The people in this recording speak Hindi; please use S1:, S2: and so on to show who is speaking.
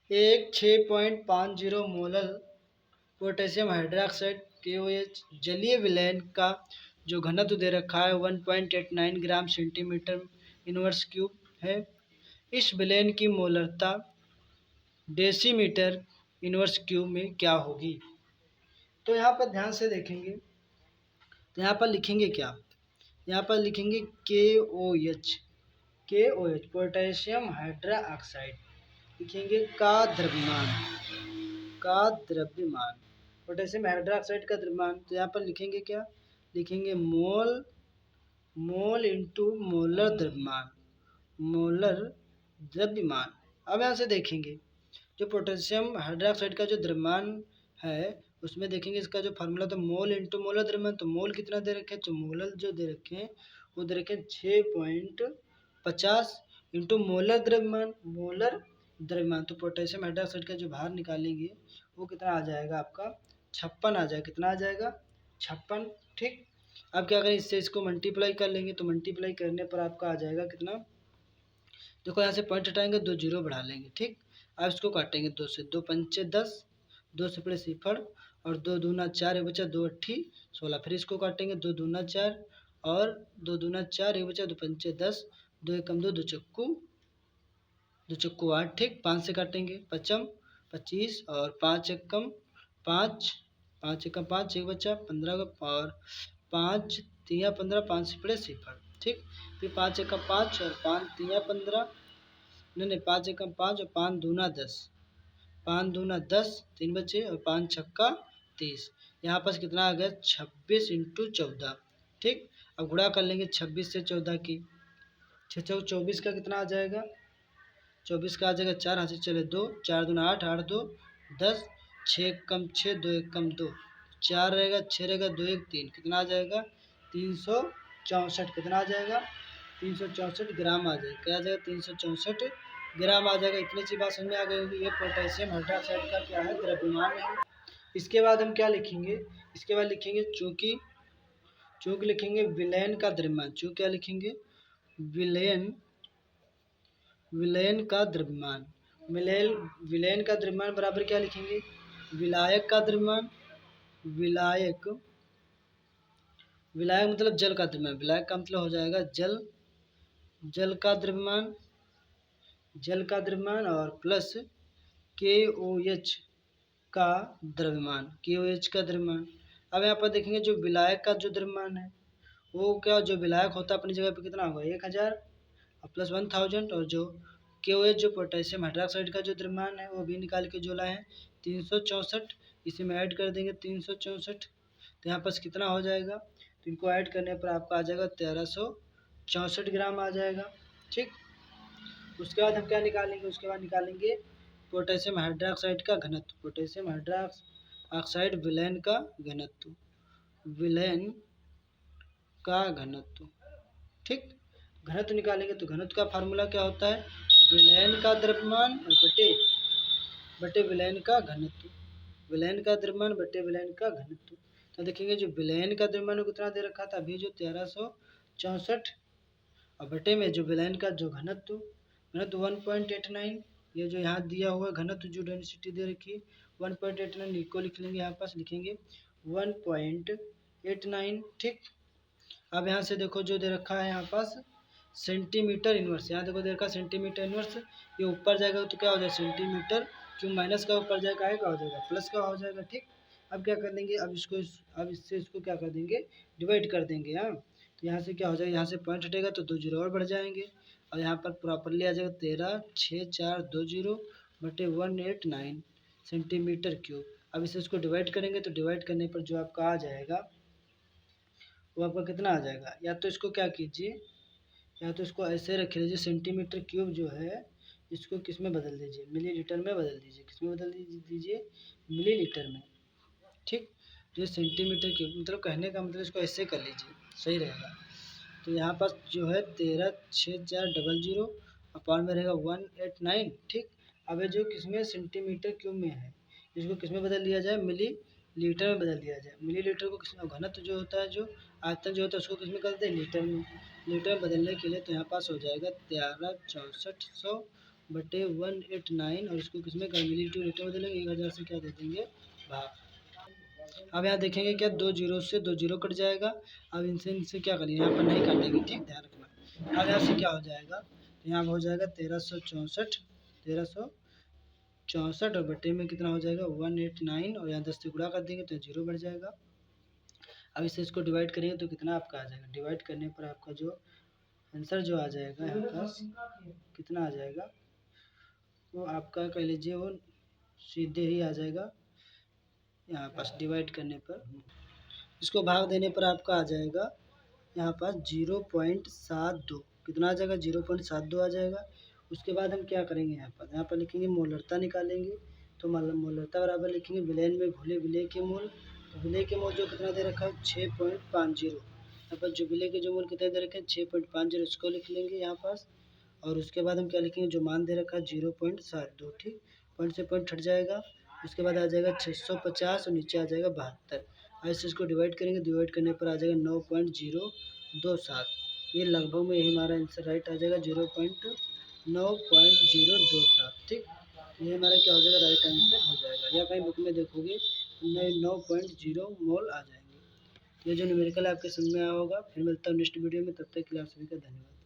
S1: एक 6.50 मोलर पोटेशियम हाइड्रोक्साइड KOH जलीय विलयन का जो घनत्व दे रखा है 1.89 ग्राम सेंटीमीटर इनवर्स क्यूब है। इस विलयन की मोलरता डेसीमीटर इनवर्स क्यूब में क्या होगी? तो यहाँ पर ध्यान से देखेंगे तो यहाँ पर लिखेंगे क्या? यहाँ पर लिखेंगे KOH पोटेशियम हाइड्रोक्साइड लिखेंगे का द्रव्यमान पोटेशियम हाइड्रोक्साइड का द्रव्यमान। तो यहाँ पर लिखेंगे क्या? लिखेंगे मोल इंटू मोलर द्रव्यमान। अब यहाँ से देखेंगे जो पोटेशियम हाइड्रोक्साइड का जो द्रव्यमान है उसमें देखेंगे इसका जो फार्मूला तो मोल इंटू मोलर द्रव्यमान। तो मोल कितना दे रखे हैं? तो मोलर जो दे रखे हैं वो दे रखे हैं 6.50 इंटू मोलर द्रव्यमान। तो पोटेशियम हाइड्रोक्साइड का जो भार निकालेंगे वो कितना आ जाएगा आपका 56 आ जाएगा। कितना आ जाएगा? 56। ठीक। अब क्या करें, इससे इसको मल्टीप्लाई कर लेंगे तो मल्टीप्लाई करने पर आपका आ जाएगा कितना? देखो यहाँ से पॉइंट हटाएंगे 2 जीरो बढ़ा लेंगे। ठीक। अब इसको काटेंगे 2 से, 2 पंचे 10, 2 से पड़े सिफर और 2 दूना 4 एक बचा 2 अट्ठी 16। फिर इसको काटेंगे 2 दूना 4 और 2 दूना 4 एक बचा 2 पंचे 10, 2 एकम 2, 2 चक्कू 8। ठीक। 5 से काटेंगे पचम 25 और 5 एकम 5, 5 एकम 5 एक बचा 15 और 5 तिया 15, 5 से पड़े सिफर। ठीक। फिर 5 एकम 5 और 5 तिया 15, नहीं 5 एकम 5 और 5 दूना 10, 5 दूना 10 3 बचे और 5 छक्का 30। यहाँ पर कितना आ गया? 26 इंटू 14। ठीक। अब गुणा कर लेंगे 26 से 14 की, 6 चौक 24 का कितना आ जाएगा? 24 का आ जाएगा 4, हाथ से चले 2, 4 दूना 8, 8 2 10, 6 कम 6, 2 एक कम 2, 4 रहेगा 6 रहेगा 2 1 3, कितना आ जाएगा? 364। कितना आ जाएगा? 364 ग्राम आ जाएगा। क्या आ जाएगा? 364 ग्राम आ जाएगा। इतनी सी बात समझ में आ गई होगी। ये पोटेशियम हाइड्रोक्साइड का क्या है? द्रव्यमान है। इसके बाद हम क्या लिखेंगे? इसके बाद लिखेंगे चूंकि लिखेंगे विलयन का द्रव्यमान। चूंकि क्या लिखेंगे? विलयन का द्रव्यमान। विलयन का द्रव्यमान बराबर क्या लिखेंगे? विलायक का द्रव्यमान। विलायक मतलब जल का द्रव्यमान। विलायक का मतलब हो जाएगा जल का द्रव्यमान और प्लस KOH का द्रव्यमान। अब यहाँ पर देखेंगे जो विलायक का जो द्रव्यमान है वो क्या, जो विलायक होता है अपनी जगह पे कितना होगा? 1000 और प्लस 1000 और जो KOH जो पोटेशियम हाइड्रोक्साइड का जो द्रव्यमान है वो भी निकाल के जो लाए हैं 364। इसी में ऐड कर देंगे 364 तो यहाँ पर कितना हो जाएगा? तो इनको ऐड करने पर आपका आ जाएगा 1364 ग्राम आ जाएगा। ठीक। उसके बाद हम क्या निकालेंगे? उसके बाद निकालेंगे पोटेशियम हाइड्रोक्साइड का घनत्व। पोटेशियम हाइड्रोक्साइड विलयन का घनत्व। ठीक। घनत्व निकालेंगे तो घनत्व का फार्मूला क्या होता है? विलयन का द्रव्यमान बटे विलयन का घनत्व। विलयन का द्रव्यमान बटे विलयन का घनत्व। तो देखेंगे जो विलयन का द्रव्यमान कितना दे रखा था अभी जो 1364 और बटे में जो विलयन का जो घनत्व 1.89, ये जो यहाँ दिया हुआ घनत्व जो डेंसिटी दे रखी है 1.89 को लिख लेंगे। यहाँ पास लिखेंगे 1.89। ठीक। अब यहाँ से देखो जो दे रखा है यहाँ पास सेंटीमीटर इनवर्स। यहाँ देखो दे रखा सेंटीमीटर इनवर्स, ये ऊपर जाएगा तो क्या हो जाएगा? सेंटीमीटर क्यों माइनस का ऊपर जाएगा आएगा हो जाएगा प्लस का हो जाएगा। ठीक। अब क्या कर देंगे? अब इससे इसको क्या कर देंगे? डिवाइड कर देंगे। हाँ, तो यहाँ से क्या हो जाएगा? यहाँ से पॉइंट हटेगा तो 2 जीरो और बढ़ जाएंगे और यहाँ पर प्रॉपरली आ जाएगा 13,6,4,2 बटे 189 सेंटीमीटर क्यूब। अब इसे इसको डिवाइड करेंगे तो डिवाइड करने पर जो आपका आ जाएगा वो आपका कितना आ जाएगा? या तो इसको क्या कीजिए, या तो इसको ऐसे रख लीजिए सेंटीमीटर क्यूब जो है इसको किस में बदल दीजिए? मिलीलीटर में बदल दीजिए। किस में बदल दीजिए? मिलीलीटर में। ठीक। तो ये सेंटीमीटर क्यूब मतलब कहने का मतलब इसको ऐसे कर लीजिए, सही रहेगा। तो यहाँ पास जो है 13,6,4,0 अपॉन में रहेगा 189। ठीक। अब ये जो किसमें सेंटीमीटर क्यूब में है इसको किस में बदल दिया जाए? मिली लीटर में बदल दिया जाए। मिली लीटर को किस घनत्व जो होता है जो आयतन जो होता है उसको किस में करते हैं? लीटर में। लीटर में बदलने के लिए तो यहाँ पास हो जाएगा 13,6400 बटे 189 और इसको किस में मिलीलीटर लीटर में बदलेंगे, 1000 से क्या दे देंगे भाग। अब यहाँ देखेंगे क्या, 2 जीरो से 2 जीरो कट जाएगा। अब इनसे इनसे क्या करेंगे, यहाँ पर नहीं काटेंगे, ठीक ध्यान रखना। अब यहाँ से क्या हो जाएगा, तो यहाँ हो जाएगा 1364 और बटे में कितना हो जाएगा 189 और यहाँ 10 से गुणा कर देंगे तो जीरो बढ़ जाएगा। अब इसे इसको डिवाइड करेंगे तो कितना आपका आ जाएगा, डिवाइड करने पर आपका जो आंसर जो आ जाएगा यहाँ पास कितना आ जाएगा, वो आपका कह लीजिए वो सीधे ही आ जाएगा यहाँ पास डिवाइड करने पर। इसको भाग देने पर आपका आ जाएगा यहाँ पास 0.72, कितना आ जाएगा 0.72 आ जाएगा। उसके बाद हम क्या करेंगे, यहाँ पर लिखेंगे मोलरता निकालेंगे। तो मोलरता बराबर लिखेंगे विलयन में घुले विलेय के मोल। तो विलेय के मोल जो कितना दे रखा है 6.50, यहाँ पर जो विलेय के जो मोल कितने दे रखे हैं 6.50, इसको लिख लेंगे यहाँ पास। और उसके बाद हम क्या लिखेंगे, जो मान दे रखा है 0.72, ठीक, पॉइंट से पॉइंट हट जाएगा। उसके बाद आ जाएगा 650 और नीचे आ जाएगा 72। ऐसे इसको डिवाइड करेंगे, डिवाइड करने पर आ जाएगा 9.027। ये लगभग में यही हमारा आंसर राइट आ जाएगा 9.027, ठीक। ये हमारा क्या हो जाएगा, राइट आंसर हो जाएगा। या कहीं बुक में देखोगे 9.0 मोल आ जाएंगे। ये जो न्यूमेरिकल आपके समझ में आया होगा। फिर मिलता हूँ नेक्स्ट वीडियो में, तब तक के लिए आप सभी का धन्यवाद।